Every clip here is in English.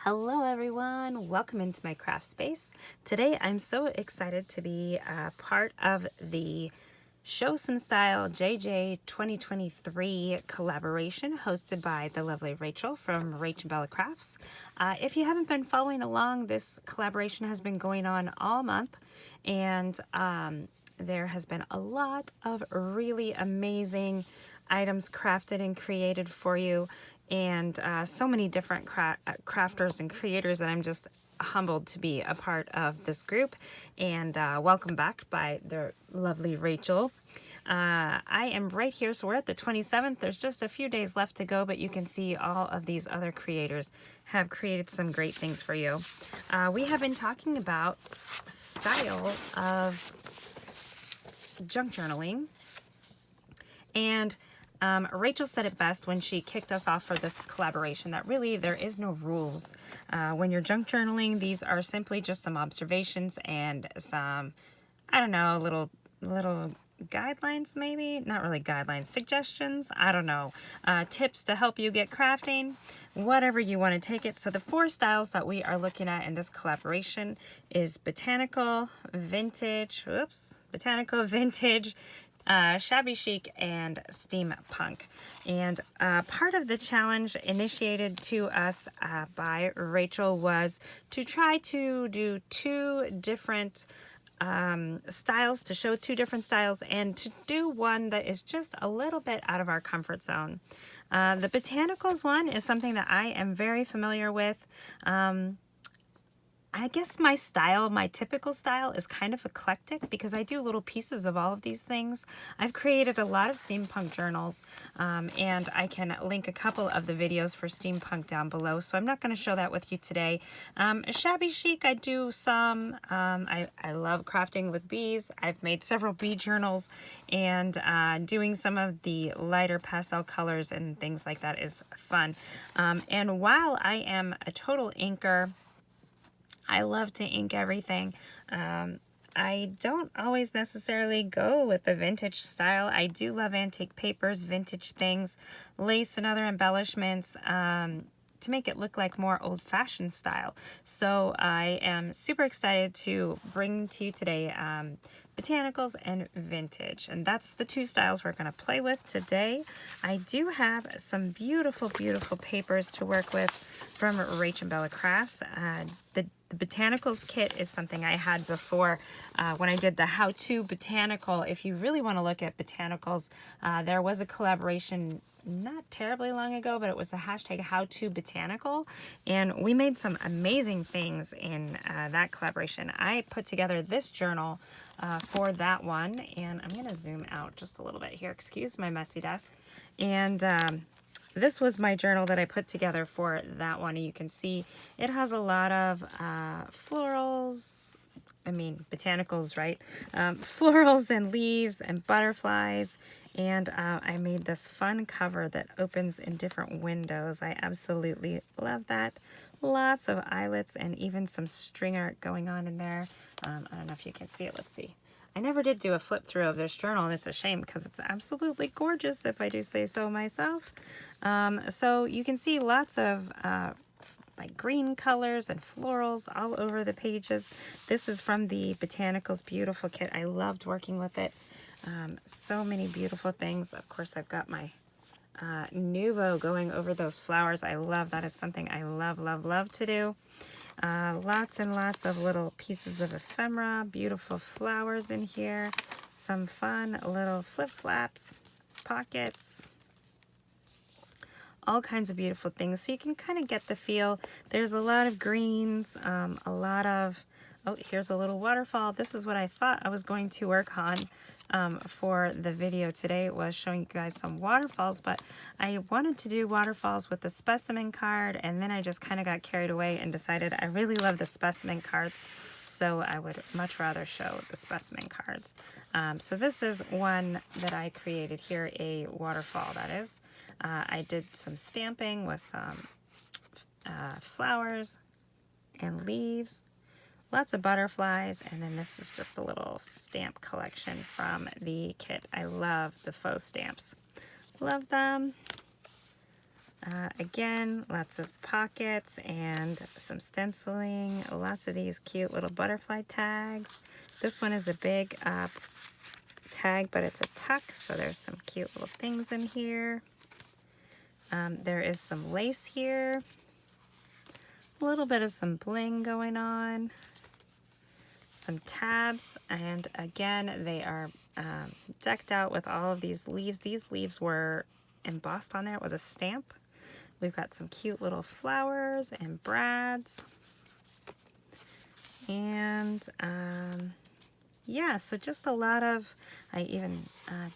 Hello everyone, welcome into my craft space. Today I'm so excited to be a part of the Show Some Style JJ 2023 collaboration hosted by the lovely Rachel from RachandBella Crafts. If you haven't been following along, this collaboration has been going on all month, and there has been a lot of really amazing items crafted and created for you, and so many different crafters and creators that I'm just humbled to be a part of this group, and welcome back by the lovely Rachel. I am right here, so we're at the 27th. There's just a few days left to go, but you can see all of these other creators have created some great things for you. We have been talking about style of junk journaling, and Rachel said it best when she kicked us off for this collaboration, that really there is no rules. When you're junk journaling, these are simply just some observations and some, I don't know, little guidelines, maybe not really guidelines, suggestions, I don't know, tips to help you get crafting, whatever you want to take it. So the four styles that we are looking at in this collaboration is botanical, vintage, shabby chic, and steampunk. And part of the challenge initiated to us by Rachel was to try to do two different styles, to show two different styles, and to do one that is just a little bit out of our comfort zone. The botanicals one is something that I am very familiar with. I guess my style, my typical style, is kind of eclectic because I do little pieces of all of these things. I've created a lot of steampunk journals, and I can link a couple of the videos for steampunk down below, so I'm not going to show that with you today. Shabby chic, I do some. I love crafting with bees. I've made several bee journals, and doing some of the lighter pastel colors and things like that is fun. And while I am a total inker, I love to ink everything. I don't always necessarily go with the vintage style. I do love antique papers, vintage things, lace and other embellishments, to make it look like more old-fashioned style. So I am super excited to bring to you today botanicals and vintage, and that's the two styles we're going to play with today. I do have some beautiful papers to work with from RachandBella Crafts. The botanicals kit is something I had before when I did the how-to botanical. If you really want to look at botanicals, there was a collaboration not terribly long ago, but it was the hashtag #HowToBotanical, and we made some amazing things in that collaboration. I put together this journal for that one, and I'm going to zoom out just a little bit here. Excuse my messy desk. And this was my journal that I put together for that one. You can see it has a lot of florals, botanicals, right? Florals and leaves and butterflies. And I made this fun cover that opens in different windows. I absolutely love that. Lots of eyelets and even some string art going on in there. I don't know if you can see it. Let's see. I never did do a flip through of this journal, and it's a shame because it's absolutely gorgeous, if I do say so myself. So you can see lots of like green colors and florals all over the pages. This is from the Botanicals Beautiful Kit. I loved working with it. So many beautiful things. Of course, I've got my Nouveau going over those flowers. I love that. Is something I love to do. Lots and lots of little pieces of ephemera, beautiful flowers in here, some fun little flip-flaps, pockets, all kinds of beautiful things. So you can kind of get the feel. There's a lot of greens, a lot of, oh, here's a little waterfall. This is what I thought I was going to work on for the video today, was showing you guys some waterfalls, but I wanted to do waterfalls with the specimen card, and then I just kind of got carried away and decided I really love the specimen cards, so I would much rather show the specimen cards. So this is one that I created here, a waterfall that is. I did some stamping with some flowers and leaves. Lots of butterflies, and then this is just a little stamp collection from the kit. I love the faux stamps. Love them. Again, lots of pockets and some stenciling, lots of these cute little butterfly tags. This one is a big tag, but it's a tuck, so there's some cute little things in here. There is some lace here, a little bit of some bling going on, some tabs, and again, they are decked out with all of these leaves. These leaves were embossed on there. It was a stamp. We've got some cute little flowers and brads. And yeah, so just a lot of, I even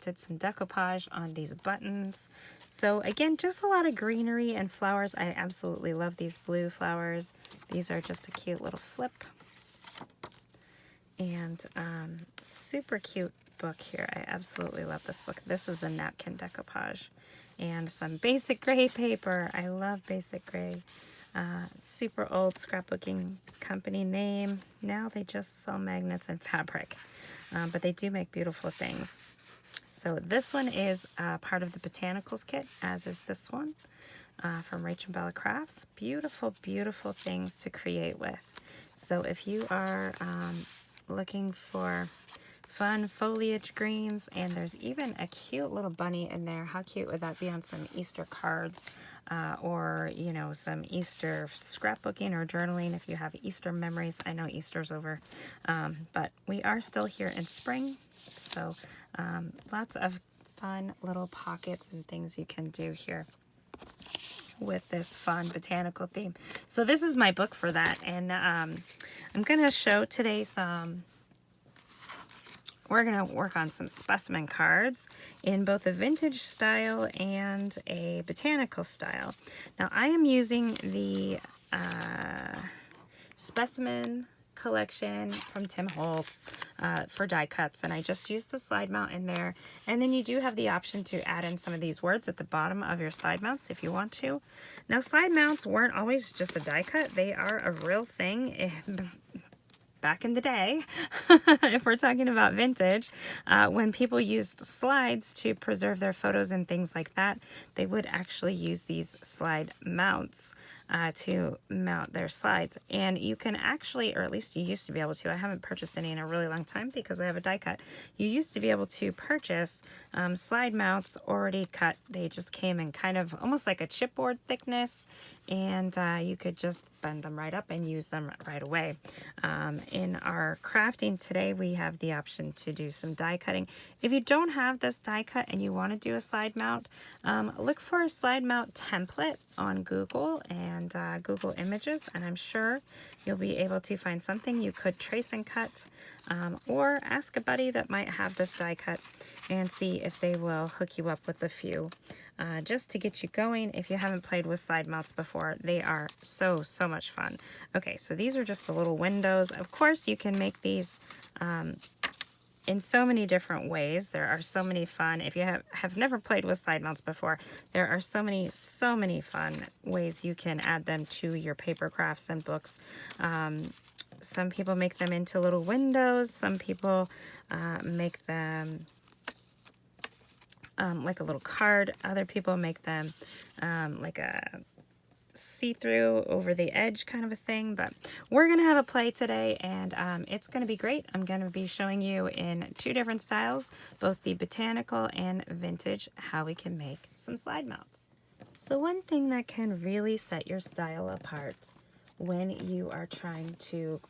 did some decoupage on these buttons. So again, just a lot of greenery and flowers. I absolutely love these blue flowers. These are just a cute little flip. And super cute book here. I absolutely love this book. This is a napkin decoupage. And some basic gray paper. I love basic gray. Super old scrapbooking company name. Now they just sell magnets and fabric. But they do make beautiful things. So this one is part of the Botanicals kit, as is this one from RachandBella Crafts. Beautiful, beautiful things to create with. So if you are looking for fun foliage greens, and there's even a cute little bunny in there. How cute would that be on some Easter cards or, you know, some Easter scrapbooking or journaling if you have Easter memories. I know Easter's over, but we are still here in spring, so lots of fun little pockets and things you can do here with this fun botanical theme. So this is my book for that, and I'm going to show today some. We're going to work on some specimen cards in both a vintage style and a botanical style. Now I am using the Specimen collection from Tim Holtz for die cuts, and I just used the slide mount in there. And then you do have the option to add in some of these words at the bottom of your slide mounts if you want to. Now slide mounts weren't always just a die cut. They are a real thing. Back in the day, if we're talking about vintage, when people used slides to preserve their photos and things like that, they would actually use these slide mounts to mount their slides. And you can actually, or at least you used to be able to, I haven't purchased any in a really long time because I have a die cut. You used to be able to purchase slide mounts already cut. They just came in kind of almost like a chipboard thickness, and you could just bend them right up and use them right away. In our crafting today, we have the option to do some die cutting. If you don't have this die cut and you want to do a slide mount, look for a slide mount template on Google and Google Images, and I'm sure you'll be able to find something you could trace and cut, or ask a buddy that might have this die cut and see if they will hook you up with a few. Just to get you going if you haven't played with slide mounts before. They are so much fun. Okay, so these are just the little windows. Of course, you can make these in so many different ways. There are so many fun. If you have never played with slide mounts before, there are so many fun ways you can add them to your paper crafts and books. Some people make them into little windows. Some people make them like a little card. Other people make them like a see-through over the edge kind of a thing. But we're gonna have a play today, and it's gonna be great. I'm gonna be showing you in two different styles, both the botanical and vintage, how we can make some slide mounts. So one thing that can really set your style apart when you are trying to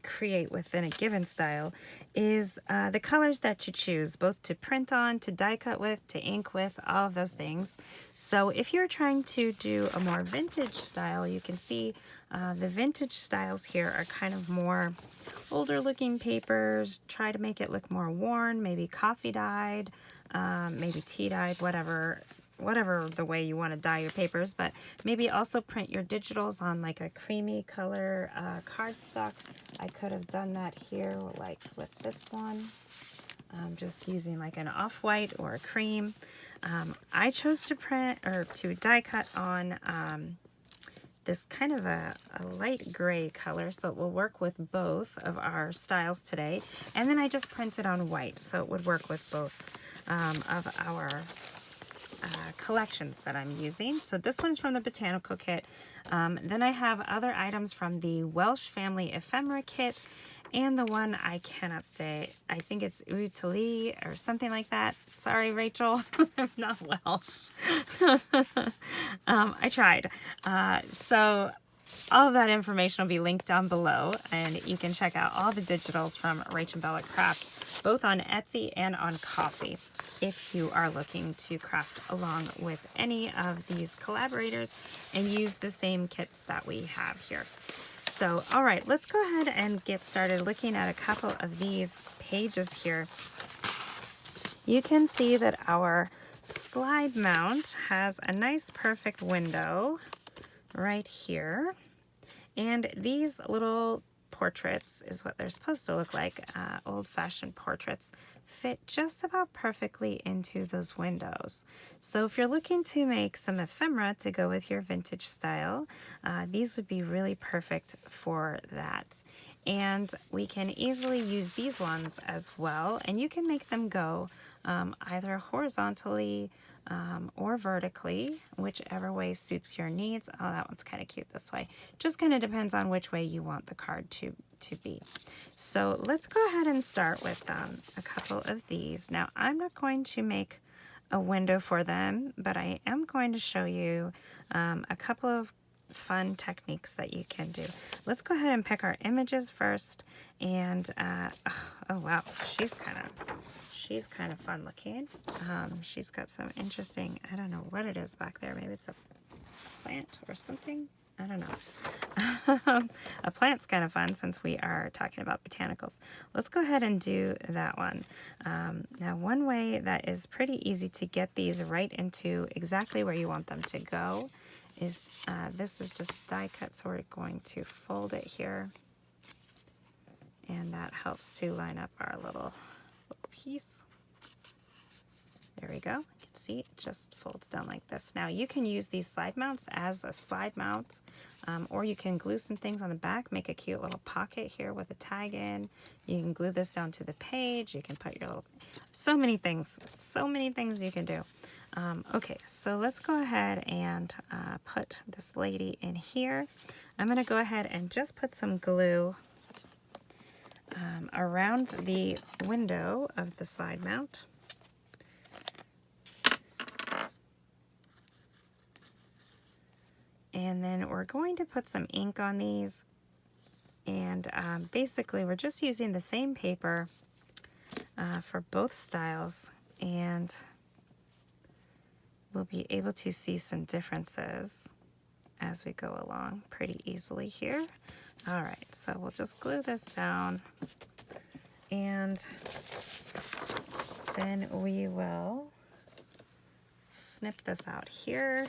create within a given style is the colors that you choose, both to print on, to die cut with, to ink with, all of those things. So if you're trying to do a more vintage style, you can see the vintage styles here are kind of more older looking papers. Try to make it look more worn, maybe coffee dyed, maybe tea dyed, whatever the way you want to dye your papers, but maybe also print your digitals on like a creamy color cardstock. I could have done that here, like with this one, just using like an off-white or a cream. I chose to print or to die cut on this kind of a light gray color, so it will work with both of our styles today. And then I just printed on white, so it would work with both of our collections that I'm using. So this one's from the Botanical kit. Then I have other items from the Welsh Family Ephemera kit, and the one I cannot say, I think it's Utali or something like that. Sorry, Rachel, I'm not well. I tried. So all of that information will be linked down below, and you can check out all the digitals from RachandBella Crafts, both on Etsy and on Ko-fi, if you are looking to craft along with any of these collaborators and use the same kits that we have here. So, all right, let's go ahead and get started looking at a couple of these pages here. You can see that our slide mount has a nice perfect window right here. And these little portraits is what they're supposed to look like, old-fashioned portraits, fit just about perfectly into those windows. So if you're looking to make some ephemera to go with your vintage style, these would be really perfect for that. And we can easily use these ones as well, and you can make them go either horizontally or vertically, whichever way suits your needs. Oh, that one's kind of cute this way. Just kind of depends on which way you want the card to be. So let's go ahead and start with a couple of these. Now, I'm not going to make a window for them, but I am going to show you a couple of fun techniques that you can do. Let's go ahead and pick our images first. And oh wow, she's kind of fun looking. She's got some interesting, I don't know what it is back there. Maybe it's a plant or something. I don't know. A plant's kind of fun since we are talking about botanicals. Let's go ahead and do that one. Now, one way that is pretty easy to get these right into exactly where you want them to go is, this is just die cut, so we're going to fold it here. And that helps to line up our little piece. There we go. You can see it just folds down like this. Now you can use these slide mounts as a slide mount, or you can glue some things on the back, make a cute little pocket here with a tag in. You can glue this down to the page. You can put your little, so many things you can do. Okay, so let's go ahead and put this lady in here. I'm going to go ahead and just put some glue around the window of the slide mount. And then we're going to put some ink on these. And basically we're just using the same paper for both styles. And we'll be able to see some differences as we go along pretty easily here. All right, so we'll just glue this down. And then we will snip this out here.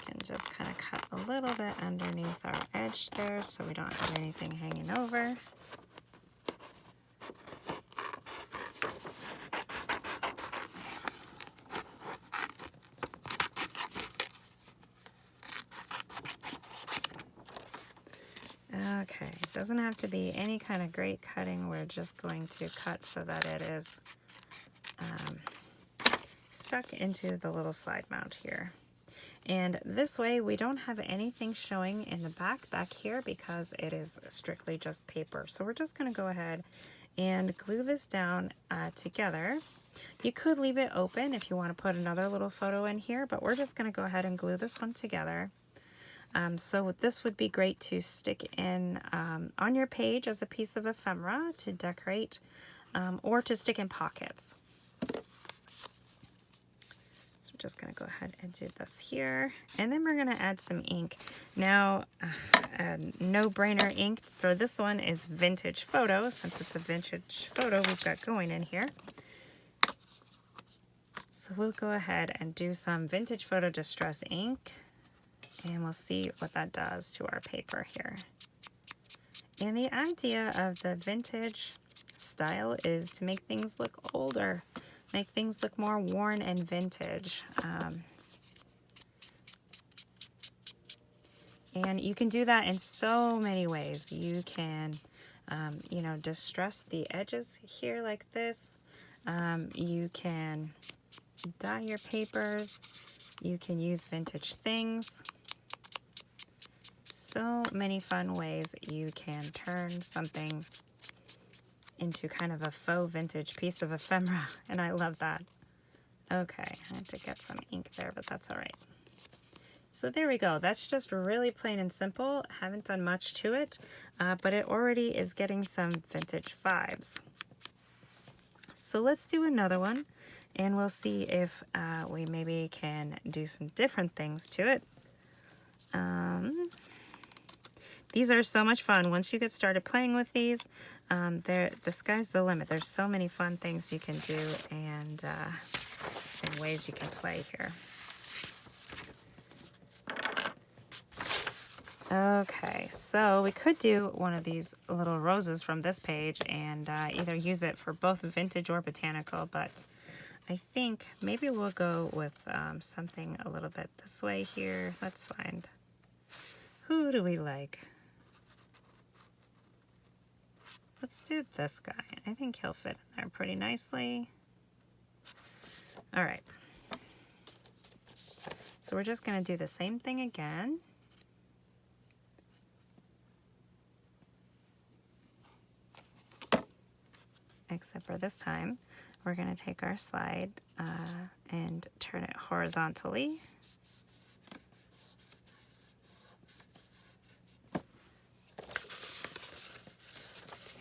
And just kind of cut a little bit underneath our edge there so we don't have anything hanging over. Okay, it doesn't have to be any kind of great cutting. We're just going to cut so that it is stuck into the little slide mount here. And this way we don't have anything showing in the back here because it is strictly just paper. So we're just going to go ahead and glue this down together. You could leave it open if you want to put another little photo in here, but we're just going to go ahead and glue this one together. So this would be great to stick in on your page as a piece of ephemera to decorate, or to stick in pockets. We're just going to go ahead and do this here, and then we're going to add some ink. Now, no-brainer ink for this one is Vintage Photo. Since it's a vintage photo we've got going in here, so we'll go ahead and do some Vintage Photo Distress ink, and we'll see what that does to our paper here. And the idea of the vintage style is to make things look older. Make things look more worn and vintage. And you can do that in so many ways. You can, distress the edges here like this. You can dye your papers. You can use vintage things. So many fun ways you can turn something into kind of a faux vintage piece of ephemera, and I love that. Okay, I had to get some ink there, but that's all right. So there we go. That's just really plain and simple. Haven't done much to it, but it already is getting some vintage vibes. So let's do another one, and we'll see if we maybe can do some different things to it. These are so much fun. Once you get started playing with these, the sky's the limit. There's so many fun things you can do and ways you can play here. Okay, so we could do one of these little roses from this page and either use it for both vintage or botanical, but I think maybe we'll go with something a little bit this way here. Let's find, who do we like? Let's do this guy. I think he'll fit in there pretty nicely. All right. So we're just going to do the same thing again. Except for this time, we're going to take our slide and turn it horizontally.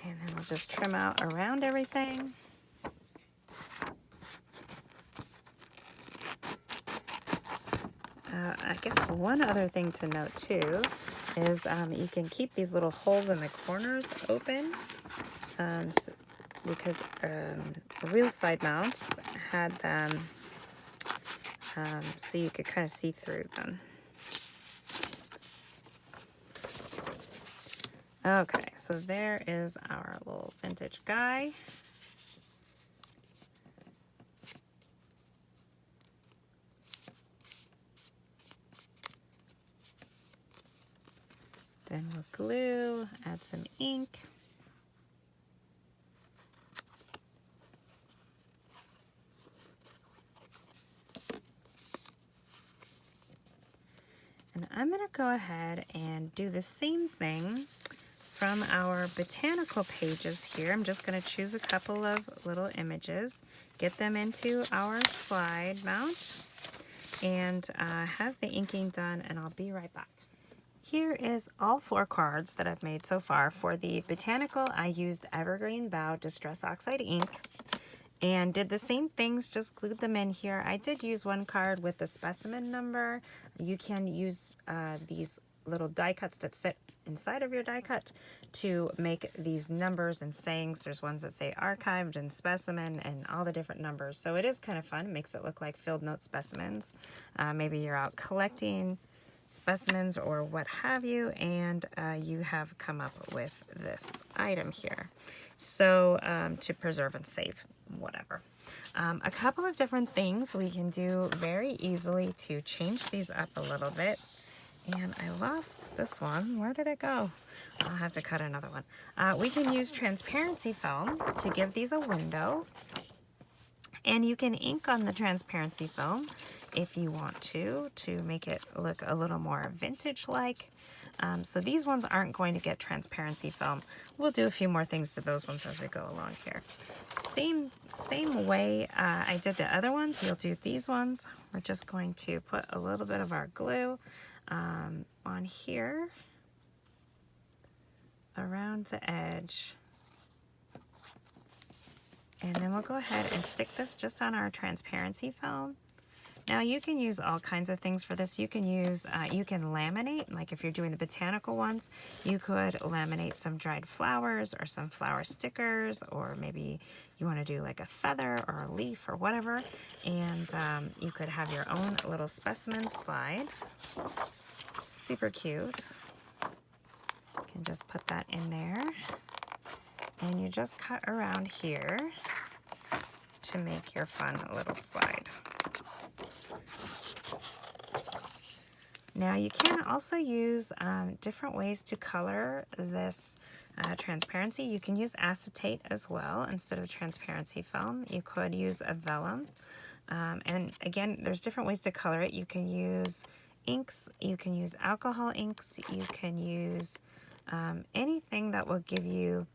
And then we'll just trim out around everything. I guess one other thing to note too is you can keep these little holes in the corners open because real slide mounts had them so you could kind of see through them. Okay, so there is our little vintage guy. Then we'll glue, add some ink. And I'm going to go ahead and do the same thing from our botanical pages here. I'm just going to choose a couple of little images, get them into our slide mount, and have the inking done, and I'll be right back. Here is all 4 cards that I've made so far. For the botanical, I used Evergreen Bough Distress Oxide ink and did the same things, just glued them in here. I did use one card with the specimen number. You can use these little die cuts that sit inside of your die cut to make these numbers and sayings. There's ones that say archived and specimen and all the different numbers. So it is kind of fun. It makes it look like field note specimens. Maybe you're out collecting specimens or what have you, and you have come up with this item here. So to preserve and save, whatever. A couple of different things we can do very easily to change these up a little bit. And I lost this one. Where did it go? I'll have to cut another one. We can use transparency foam to give these a window. And you can ink on the transparency foam if you want to make it look a little more vintage-like. So these ones aren't going to get transparency foam. We'll do a few more things to those ones as we go along here. Same way I did the other ones, you'll do these ones. We're just going to put a little bit of our glue on here around the edge, and then we'll go ahead and stick this just on our transparency foam. Now you can use all kinds of things for this. You can use, you can laminate, like if you're doing the botanical ones, you could laminate some dried flowers or some flower stickers, or maybe you want to do like a feather or a leaf or whatever, and you could have your own little specimen slide. Super cute. You can just put that in there, and you just cut around here to make your fun little slide. Now you can also use different ways to color this transparency. You can use acetate as well instead of transparency foam. You could use a vellum. And again, there's different ways to color it. You can use inks, you can use alcohol inks, you can use anything that will give you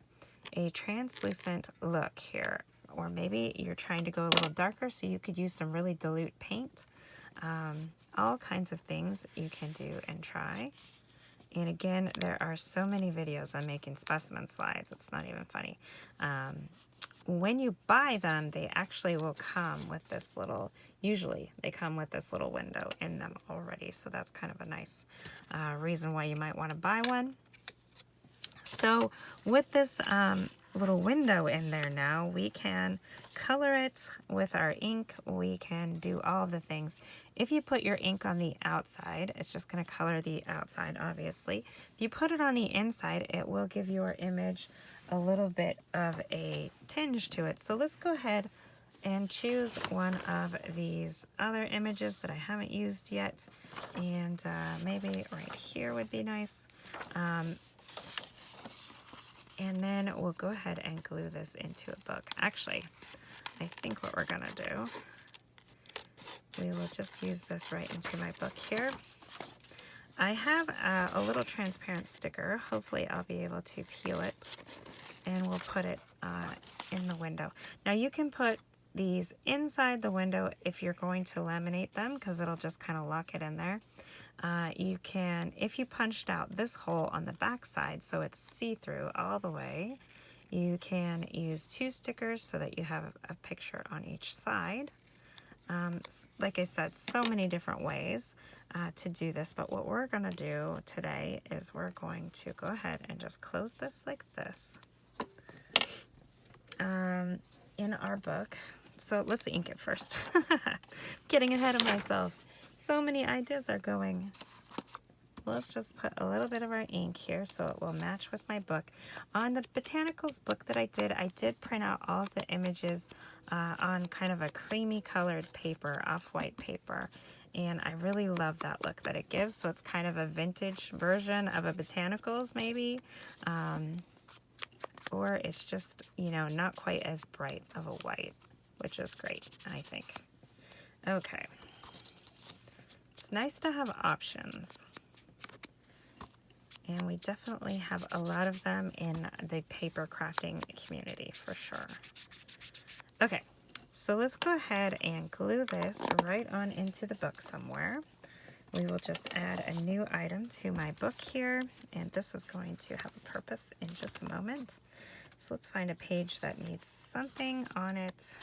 a translucent look here. Or maybe you're trying to go a little darker, so you could use some really dilute paint. All kinds of things you can do and try. And again, there are so many videos on making specimen slides. It's not even funny. When you buy them, they actually will come with this little, usually they come with this little window in them already. So that's kind of a nice reason why you might want to buy one. So with this little window in there now, we can color it with our ink. We can do all of the things. If you put your ink on the outside, it's just going to color the outside, obviously. If you put it on the inside, it will give your image a little bit of a tinge to it. So let's go ahead and choose one of these other images that I haven't used yet. And maybe right here would be nice. And then we'll go ahead and glue this into a book. Actually, I think what we're gonna do, we will just use this right into my book here. I have a little transparent sticker. Hopefully I'll be able to peel it, and we'll put it in the window. Now you can put these inside the window if you're going to laminate them, because it'll just kind of lock it in there. You can, if you punched out this hole on the back side so it's see-through all the way, you can use 2 stickers so that you have a picture on each side. Like I said, so many different ways to do this, but what we're going to do today is we're going to go ahead and just close this like this in our book. So let's ink it first. Getting ahead of myself. So many ideas are going. Let's just put a little bit of our ink here so it will match with my book. On the Botanicals book that I did print out all of the images on kind of a creamy colored paper, off-white paper. And I really love that look that it gives. So it's kind of a vintage version of a Botanicals maybe. Or it's just, you know, not quite as bright of a white, which is great, I think. Okay. It's nice to have options. And we definitely have a lot of them in the paper crafting community for sure. Okay, so let's go ahead and glue this right on into the book somewhere. We will just add a new item to my book here, and this is going to have a purpose in just a moment. So let's find a page that needs something on it.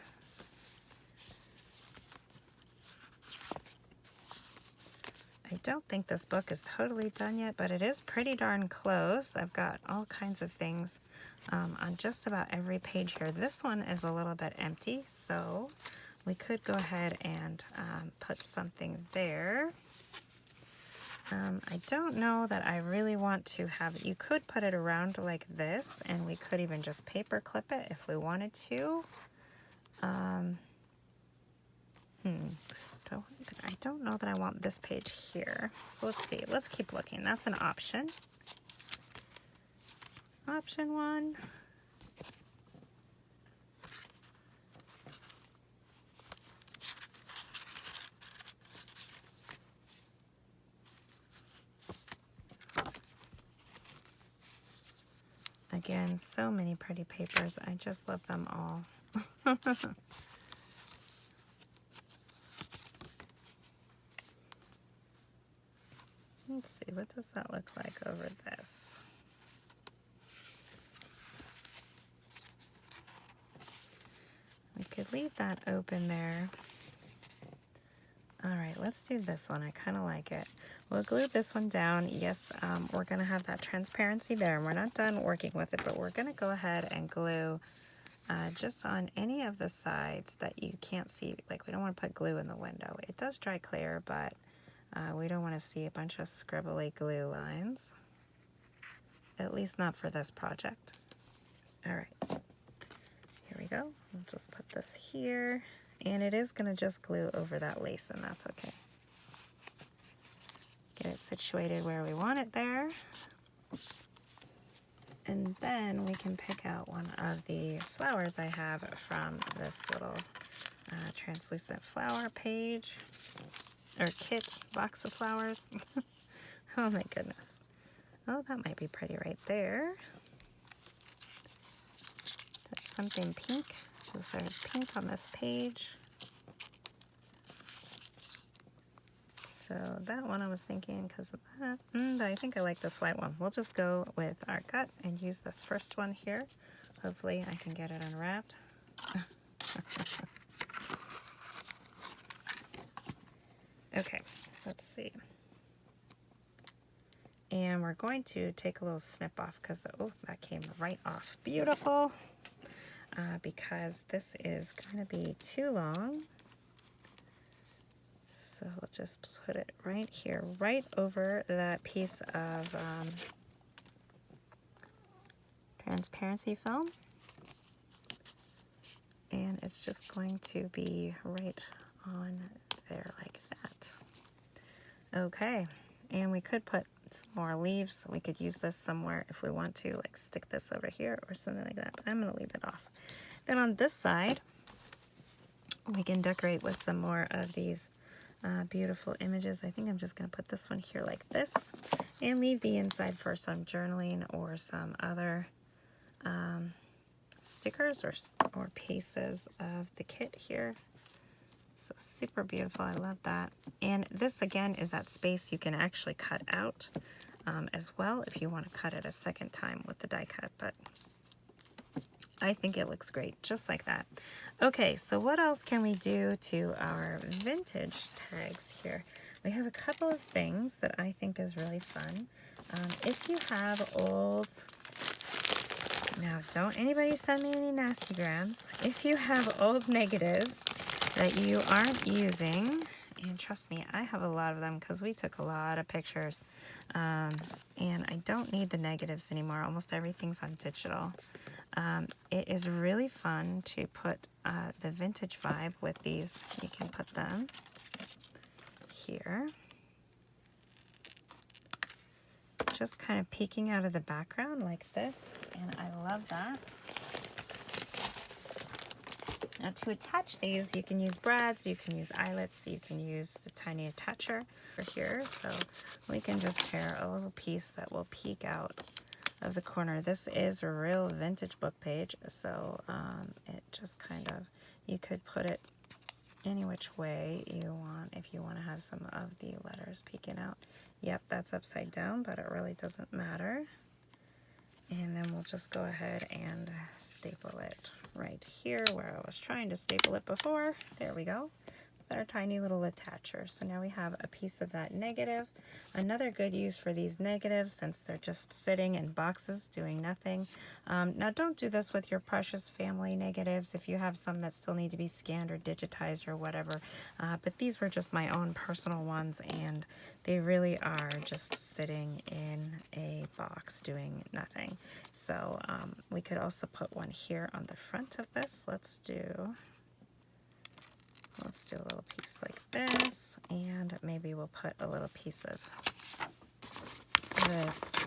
I don't think this book is totally done yet, but it is pretty darn close. I've got all kinds of things on just about every page here. This one is a little bit empty, so we could go ahead and put something there. I don't know that I really want to have it. You could put it around like this, and we could even just paper clip it if we wanted to. I don't know that I want this page here. So let's see. Let's keep looking. That's an option. Option 1. Again, so many pretty papers. I just love them all. Let's see, what does that look like over this? We could leave that open there. All right, let's do this one. I kind of like it. We'll glue this one down. Yes, we're going to have that transparency there, and we're not done working with it, but we're going to go ahead and glue just on any of the sides that you can't see. Like, we don't want to put glue in the window. It does dry clear, but we don't want to see a bunch of scribbly glue lines. At least not for this project. All right, here we go. We'll just put this here. And it is going to just glue over that lace, and that's okay. Get it situated where we want it there. And then we can pick out one of the flowers I have from this little translucent flower page, or kit, box of flowers. Oh my goodness. Oh, that might be pretty right there. That's something pink, because there's pink on this page. So that one I was thinking because of that. But I think I like this white one. We'll just go with our gut and use this first one here. Hopefully I can get it unwrapped. Okay, let's see. And we're going to take a little snip off because, oh, that came right off. Beautiful. Because this is going to be too long. So we'll just put it right here, right over that piece of transparency film. And it's just going to be right on there like that. Okay, and we could put some more leaves. We could use this somewhere if we want to, like stick this over here or something like that, but I'm going to leave it off. Then on this side, we can decorate with some more of these beautiful images. I think I'm just going to put this one here like this and leave the inside for some journaling or some other stickers or pieces of the kit here. So super beautiful. I love that. And this again is that space you can actually cut out as well if you want to cut it a second time with the die cut, but I think it looks great just like that. Okay, so what else can we do to our vintage tags here? We have a couple of things that I think is really fun. If you have old, now don't anybody send me any nasty grams. If you have old negatives that you aren't using, and trust me, I have a lot of them because we took a lot of pictures, and I don't need the negatives anymore. Almost everything's on digital. It is really fun to put the vintage vibe with these. You can put them here. Just kind of peeking out of the background like this, and I love that. Now to attach these, you can use brads, you can use eyelets, you can use the tiny attacher for here. So we can just tear a little piece that will peek out of the corner. This is a real vintage book page, so it just kind of, you could put it any which way you want if you want to have some of the letters peeking out. Yep, that's upside down, but it really doesn't matter. And then we'll just go ahead and staple it right here where I was trying to staple it before. There we go. With our tiny little attacher. So now we have a piece of that negative. Another good use for these negatives, since they're just sitting in boxes doing nothing. Now don't do this with your precious family negatives if you have some that still need to be scanned or digitized or whatever. But these were just my own personal ones, and they really are just sitting in a box doing nothing. So we could also put one here on the front of this. Let's do a little piece like this, and maybe we'll put a little piece of this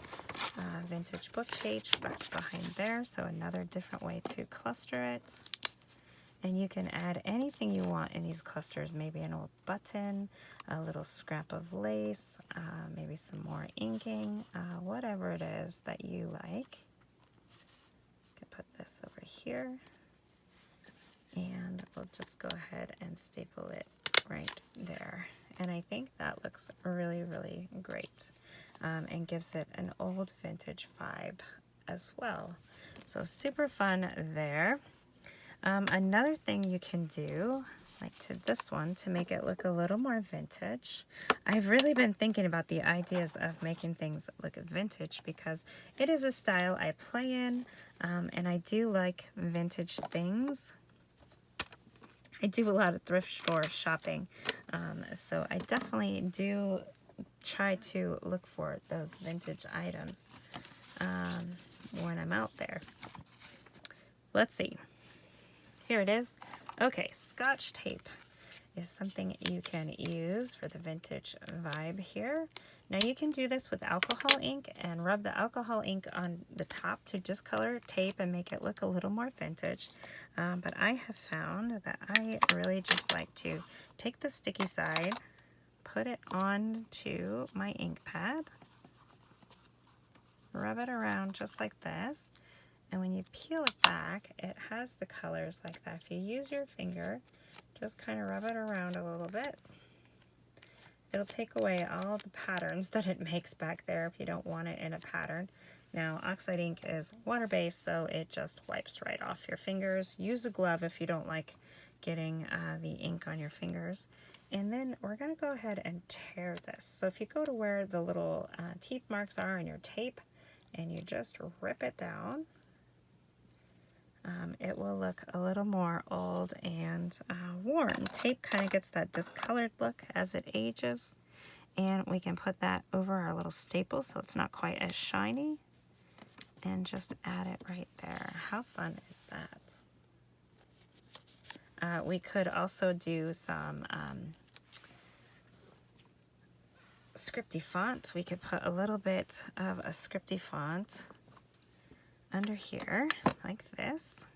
vintage book page back behind there. So another different way to cluster it. And you can add anything you want in these clusters, maybe an old button, a little scrap of lace, maybe some more inking, whatever it is that you like. You can put this over here. And we'll just go ahead and staple it right there. And I think that looks really, really great, and gives it an old vintage vibe as well. So super fun there. Another thing you can do, like to this one, to make it look a little more vintage. I've really been thinking about the ideas of making things look vintage because it is a style I play in, and I do like vintage things. I do a lot of thrift store shopping, so I definitely do try to look for those vintage items when I'm out there. Let's see. Here it is. Okay, Scotch tape is something you can use for the vintage vibe here. Now you can do this with alcohol ink and rub the alcohol ink on the top to discolor tape and make it look a little more vintage. But I have found that I really just like to take the sticky side, put it onto my ink pad, rub it around just like this, and when you peel it back, it has the colors like that. If you use your finger, just kind of rub it around a little bit. It'll take away all the patterns that it makes back there if you don't want it in a pattern. Now, oxide ink is water-based, so it just wipes right off your fingers. Use a glove if you don't like getting the ink on your fingers. And then we're going to go ahead and tear this. So if you go to where the little teeth marks are in your tape and you just rip it down, it will look a little more old and worn. Tape kind of gets that discolored look as it ages, and we can put that over our little staple so it's not quite as shiny, and just add it right there. How fun is that? We could also do some scripty font. We could put a little bit of a scripty font under here like this,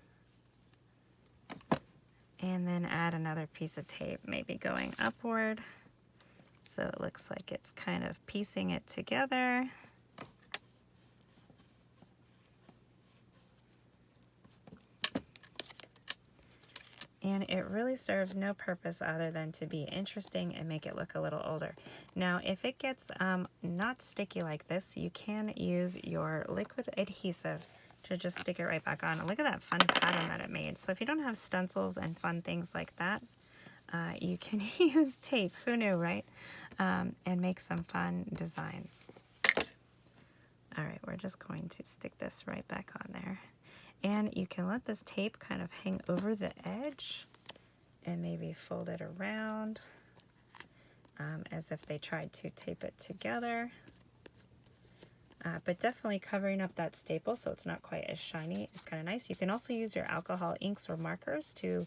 and then add another piece of tape, maybe going upward so it looks like it's kind of piecing it together. And it really serves no purpose other than to be interesting and make it look a little older. Now, if it gets not sticky like this, you can use your liquid adhesive to just stick it right back on. Look at that fun pattern that it made. So if you don't have stencils and fun things like that, you can use tape, who knew, right? And make some fun designs. All right, we're just going to stick this right back on there. And you can let this tape kind of hang over the edge and maybe fold it around as if they tried to tape it together. But definitely covering up that staple so it's not quite as shiny is kind of nice. You can also use your alcohol inks or markers to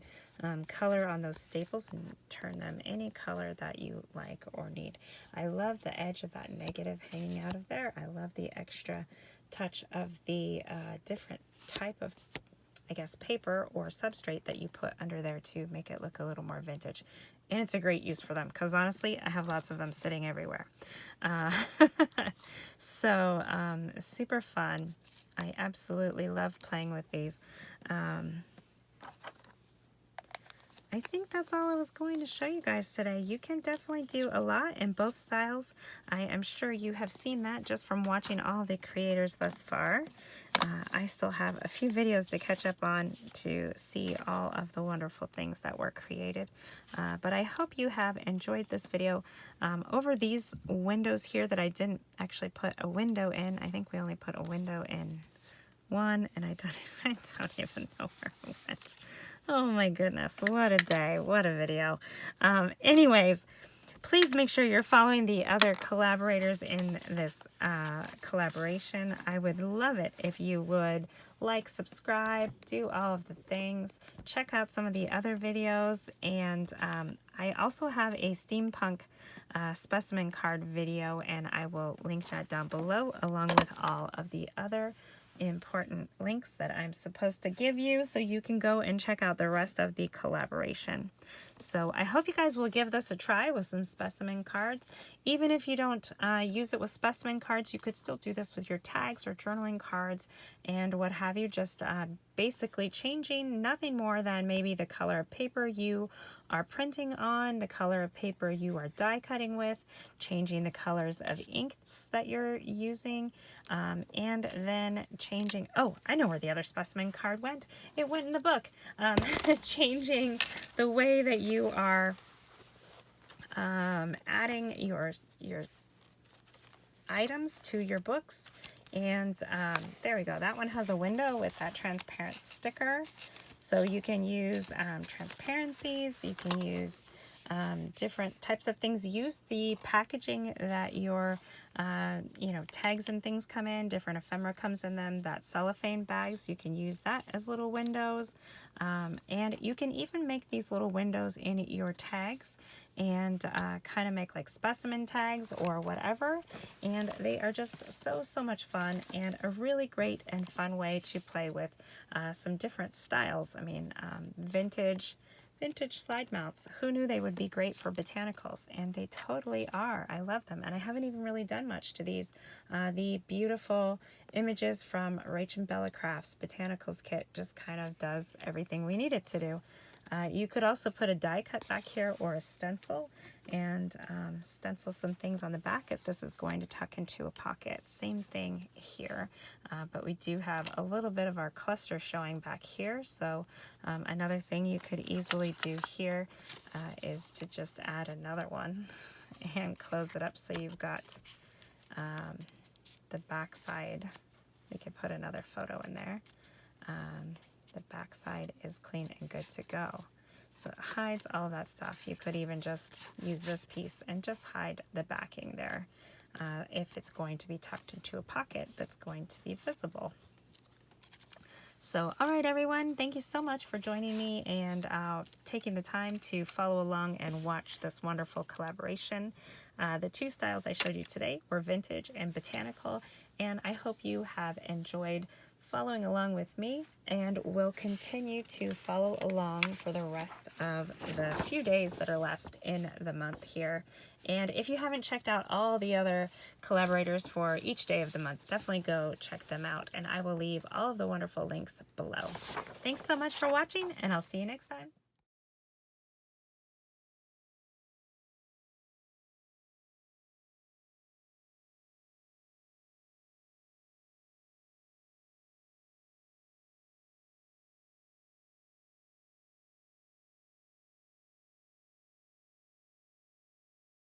color on those staples and turn them any color that you like or need. I love the edge of that negative hanging out of there. I love the extra touch of the different type of, I guess, paper or substrate that you put under there to make it look a little more vintage. And it's a great use for them because honestly, I have lots of them sitting everywhere. So super fun. I absolutely love playing with these. I think that's all I was going to show you guys today. You can definitely do a lot in both styles. I am sure you have seen that just from watching all the creators thus far. I still have a few videos to catch up on to see all of the wonderful things that were created. But I hope you have enjoyed this video. Over these windows here that I didn't actually put a window in, I think we only put a window in one, and I don't even know where it went. Oh my goodness, what a day, what a video. Anyways, please make sure you're following the other collaborators in this collaboration. I would love it if you would like, subscribe, do all of the things. Check out some of the other videos, and I also have a Steampunk specimen card video, and I will link that down below along with all of the other important links that I'm supposed to give you so you can go and check out the rest of the collaboration. So I hope you guys will give this a try with some specimen cards. Even if you don't use it with specimen cards, you could still do this with your tags or journaling cards and what have you. Just basically changing nothing more than maybe the color of paper you are printing on, the color of paper you are die cutting with, changing the colors of inks that you're using, and then changing, oh, I know where the other specimen card went. It went in the book. Changing the way that you are adding your items to your books. And there we go. That one has a window with that transparent sticker. So you can use transparencies, you can use different types of things. Use the packaging that your tags and things come in. Different ephemera comes in them. That cellophane bags, you can use that as little windows. And you can even make these little windows in your tags and kind of make like specimen tags or whatever. And they are just so much fun and a really great and fun way to play with some different styles. I mean, vintage slide mounts. Who knew they would be great for botanicals? And they totally are. I love them. And I haven't even really done much to these. The beautiful images from RachandBella Crafts Botanicals kit just kind of does everything we need it to do. You could also put a die cut back here or a stencil and stencil some things on the back if this is going to tuck into a pocket. Same thing here, but we do have a little bit of our cluster showing back here. So another thing you could easily do here is to just add another one and close it up so you've got the back side. We could put another photo in there. The back side is clean and good to go. So it hides all of that stuff. You could even just use this piece and just hide the backing there if it's going to be tucked into a pocket that's going to be visible. So, all right, everyone, thank you so much for joining me and taking the time to follow along and watch this wonderful collaboration. The two styles I showed you today were vintage and botanical, and I hope you have enjoyed following along with me and will continue to follow along for the rest of the few days that are left in the month here. And if you haven't checked out all the other collaborators for each day of the month, definitely go check them out, and I will leave all of the wonderful links below. Thanks so much for watching, and I'll see you next time.